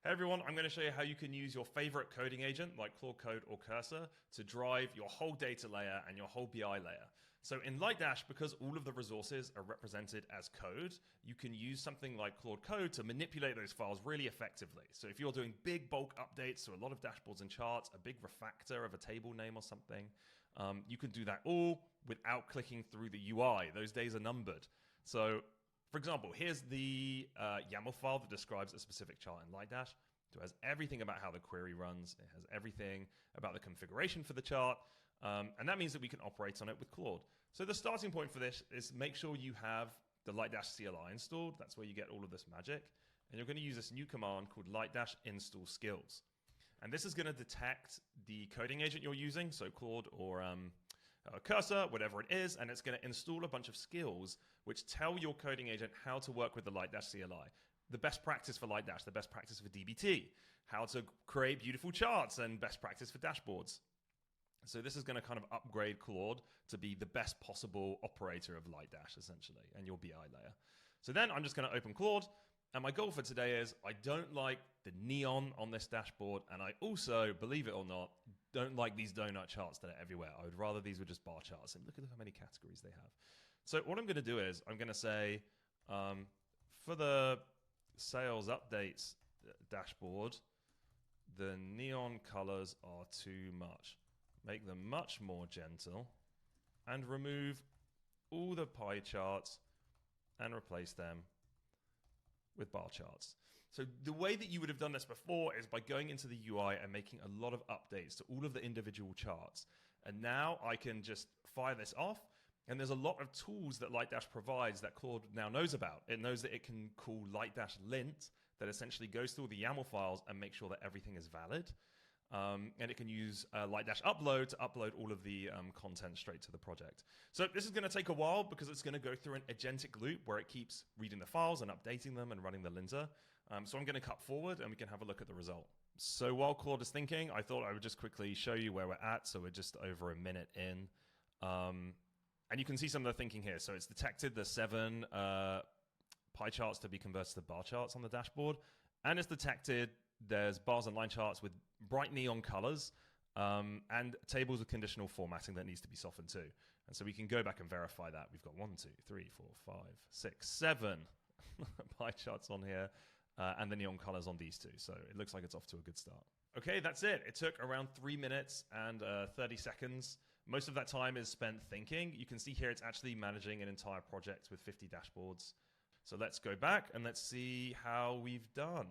Hey everyone, I'm going to show you how you can use your favorite coding agent like Claude Code or Cursor to drive your whole data layer and your whole BI layer. So in Lightdash, because all of the resources are represented as code, you can use something like Claude Code to manipulate those files really effectively. So if you're doing big bulk updates to a lot of dashboards and charts, a big refactor of a table name or something, you can do that all without clicking through the UI. Those days are numbered. So for example, here's the YAML file that describes a specific chart in Lightdash. It has everything about how the query runs. It has everything about the configuration for the chart. And that means that we can operate on it with Claude. So the starting point for this is make sure you have the Lightdash CLI installed. That's where you get all of this magic. And you're going to use this new command called Lightdash install skills. And this is going to detect the coding agent you're using, so Claude or Cursor, whatever it is, and it's going to install a bunch of skills which tell your coding agent how to work with the Lightdash CLI. The best practice for Lightdash, the best practice for DBT, how to create beautiful charts, and best practice for dashboards. So this is going to kind of upgrade Claude to be the best possible operator of Lightdash, essentially, and your BI layer. So then I'm just going to open Claude. And my goal for today is I don't like the neon on this dashboard, and I also, believe it or not, don't like these donut charts that are everywhere. I would rather these were just bar charts, and look at how many categories they have. So what I'm going to do is I'm going to say for the sales updates dashboard, the neon colors are too much. Make them much more gentle and remove all the pie charts and replace them with bar charts. So the way that you would have done this before is by going into the UI and making a lot of updates to all of the individual charts. And now I can just fire this off. And there's a lot of tools that Lightdash provides that Claude now knows about. It knows that it can call Lightdash lint that essentially goes through the YAML files and make sure that everything is valid. And it can use Lightdash upload to upload all of the content straight to the project. So this is going to take a while because it's going to go through an agentic loop where it keeps reading the files and updating them and running the linter. So I'm going to cut forward and we can have a look at the result. So while Claude is thinking, I thought I would just quickly show you where we're at. So we're just over a minute in. And you can see some of the thinking here. So it's detected the 7 pie charts to be converted to bar charts on the dashboard. And it's detected there's bars and line charts with bright neon colors and tables with conditional formatting that needs to be softened too. And so we can go back and verify that. We've got 1, 2, 3, 4, 5, 6, 7 pie charts on here and the neon colors on these two. So it looks like it's off to a good start. Okay, that's it. It took around 3 minutes and 30 seconds. Most of that time is spent thinking. You can see here it's actually managing an entire project with 50 dashboards. So let's go back and let's see how we've done.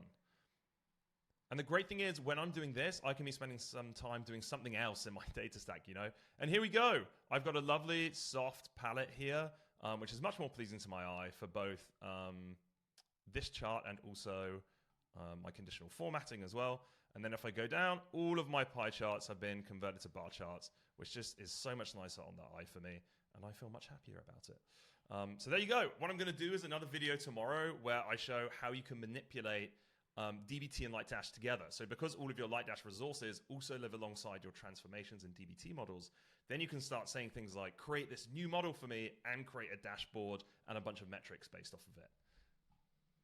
And the great thing is, when I'm doing this, I can be spending some time doing something else in my data stack, you know? And here we go. I've got a lovely soft palette here, which is much more pleasing to my eye for both this chart and also my conditional formatting as well. And then if I go down, all of my pie charts have been converted to bar charts, which just is so much nicer on the eye for me. And I feel much happier about it. So there you go. What I'm going to do is another video tomorrow where I show how you can manipulate DBT and Lightdash together. So because all of your Lightdash resources also live alongside your transformations and DBT models, then you can start saying things like, create this new model for me and create a dashboard and a bunch of metrics based off of it.